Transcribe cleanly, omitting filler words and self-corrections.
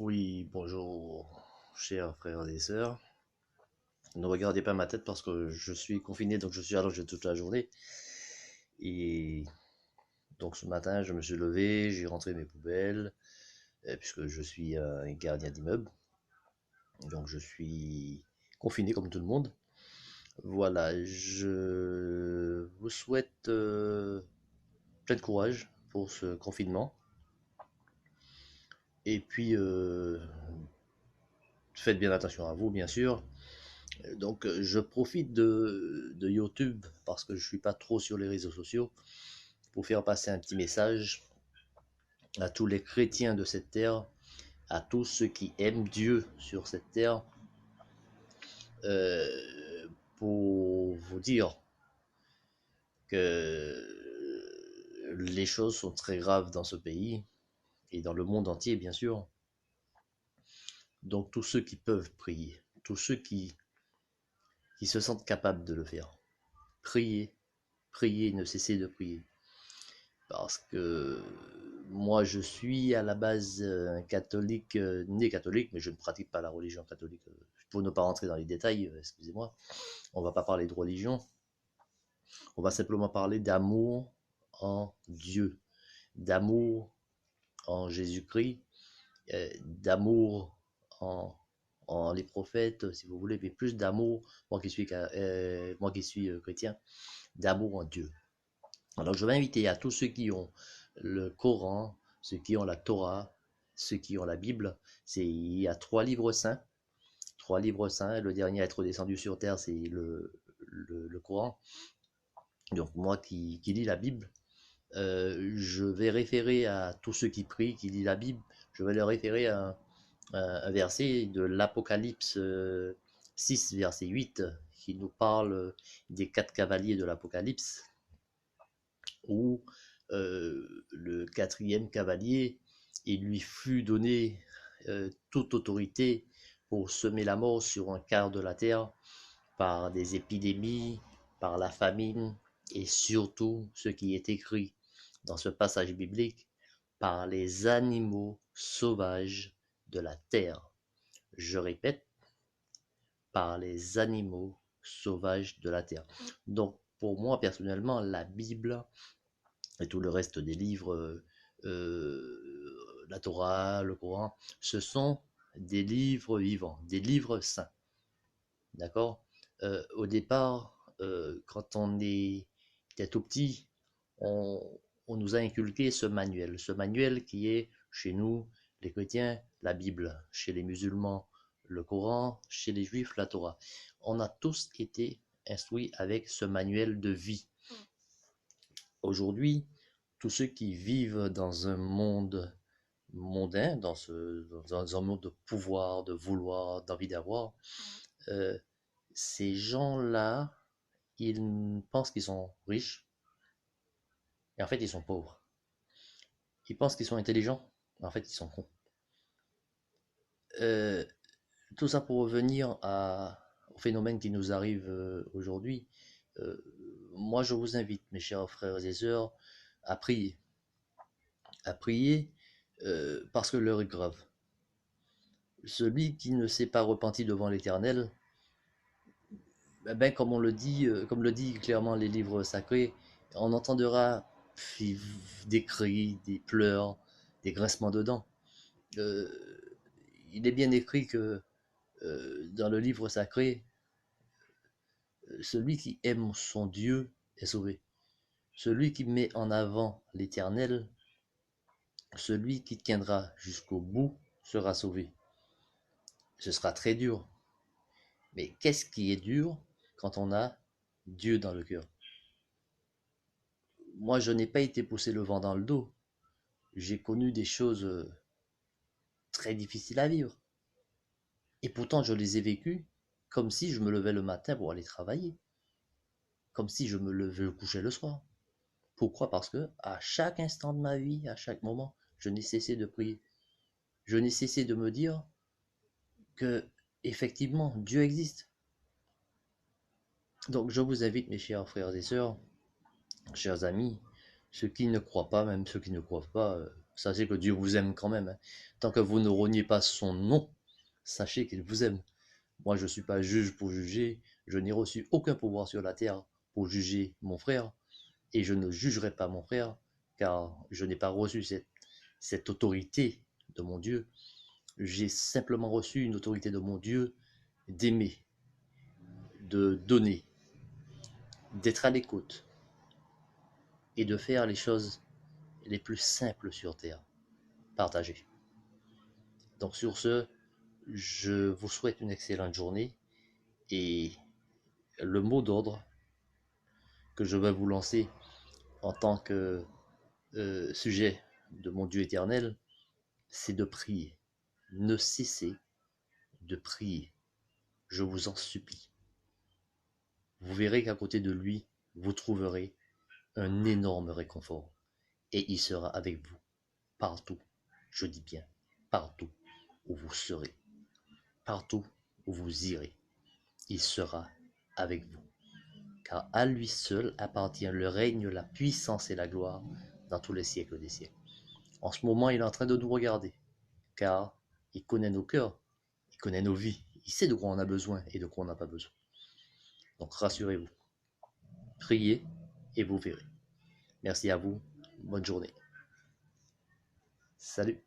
Oui, bonjour, chers frères et sœurs. Ne regardez pas ma tête parce que je suis confiné, donc je suis allongé toute la journée. Et donc ce matin, je me suis levé, j'ai rentré mes poubelles, puisque je suis un gardien d'immeuble. Donc je suis confiné comme tout le monde. Voilà, je vous souhaite plein de courage pour ce confinement. Et puis, faites bien attention à vous, bien sûr. Donc, je profite de YouTube parce que je suis pas trop sur les réseaux sociaux pour faire passer un petit message à tous les chrétiens de cette terre, à tous ceux qui aiment Dieu sur cette terre, euh, pour vous dire que les choses sont très graves dans ce pays et dans le monde entier, bien sûr. Donc, tous ceux qui peuvent prier, tous ceux qui se sentent capables de le faire, priez, priez, ne cessez de prier. Parce que moi, je suis à la base un catholique, né catholique, mais je ne pratique pas la religion catholique. Pour ne pas rentrer dans les détails, excusez-moi, on va pas parler de religion, on va simplement parler d'amour en Dieu, d'amour en Jésus-Christ, d'amour en, en les prophètes, si vous voulez, mais plus d'amour, moi qui suis chrétien, d'amour en Dieu. Alors je vais inviter à tous ceux qui ont le Coran, ceux qui ont la Torah, ceux qui ont la Bible. Il y a trois livres saints. Le dernier à être descendu sur terre, c'est le Coran. Donc moi qui lis la Bible, je vais référer à tous ceux qui prient, qui lisent la Bible. Je vais leur référer à un verset de l'Apocalypse 6, verset 8, qui nous parle des quatre cavaliers de l'Apocalypse, où le quatrième cavalier, il lui fut donné toute autorité pour semer la mort sur un quart de la terre par des épidémies, par la famine et surtout ce qui est écrit dans ce passage biblique, par les animaux sauvages de la terre. Je répète, par les animaux sauvages de la terre. Donc pour moi personnellement, la Bible et tout le reste des livres, la Torah, le Coran, ce sont des livres vivants, des livres saints. D'accord. Au départ, quand on était tout petit, on, on nous a inculqué ce manuel qui est chez nous, les chrétiens, la Bible, chez les musulmans, le Coran, chez les juifs, la Torah. On a tous été instruits avec ce manuel de vie. Aujourd'hui, tous ceux qui vivent dans un monde mondain, dans un monde de pouvoir, de vouloir, d'envie d'avoir, euh, ces gens-là, ils pensent qu'ils sont riches, et en fait, ils sont pauvres. Ils pensent qu'ils sont intelligents, et en fait, ils sont cons. Euh, tout ça pour revenir au phénomène qui nous arrive aujourd'hui. Euh, Moi, je vous invite, mes chers frères et sœurs, à prier. À prier parce que l'heure est grave. Celui qui ne s'est pas repenti devant l'Éternel, ben, comme le dit clairement les livres sacrés, on entendra des cris, des pleurs, des grincements de dents. Euh, il est bien écrit que dans le livre sacré, celui qui aime son Dieu est sauvé. Celui qui met en avant l'Éternel, celui qui tiendra jusqu'au bout sera sauvé. Ce sera très dur. Mais qu'est-ce qui est dur quand on a Dieu dans le cœur? Moi, je n'ai pas été poussé le vent dans le dos. J'ai connu des choses très difficiles à vivre. Et pourtant, je les ai vécues comme si je me levais le matin pour aller travailler. Comme si je me levais le coucher le soir. Pourquoi? Parce que à chaque instant de ma vie, à chaque moment, je n'ai cessé de prier. Je n'ai cessé de me dire que, effectivement, Dieu existe. Donc, je vous invite, mes chers frères et sœurs, chers amis, Ceux qui ne croient pas, même ceux qui ne croient pas, sachez que Dieu vous aime quand même, hein. Tant que vous ne reniez pas son nom, sachez qu'il vous aime. Moi, je ne suis pas juge pour juger, je n'ai reçu aucun pouvoir sur la terre pour juger mon frère, et je ne jugerai pas mon frère, car je n'ai pas reçu cette autorité de mon Dieu. J'ai simplement reçu une autorité de mon Dieu d'aimer, de donner, d'être à l'écoute et de faire les choses les plus simples sur terre, partager. Donc sur ce, je vous souhaite une excellente journée et le mot d'ordre que je vais vous lancer en tant que sujet de mon Dieu éternel, c'est de prier. Ne cessez de prier. Je vous en supplie. Vous verrez qu'à côté de lui, vous trouverez un énorme réconfort. Et il sera avec vous partout, je dis bien partout où vous serez, partout où vous irez. Il sera avec vous. Car à lui seul appartient le règne, la puissance et la gloire dans tous les siècles des siècles. En ce moment, il est en train de nous regarder, car il connaît nos cœurs, il connaît nos vies, il sait de quoi on a besoin et de quoi on n'a pas besoin. Donc rassurez-vous, priez et vous verrez. Merci à vous, bonne journée. Salut.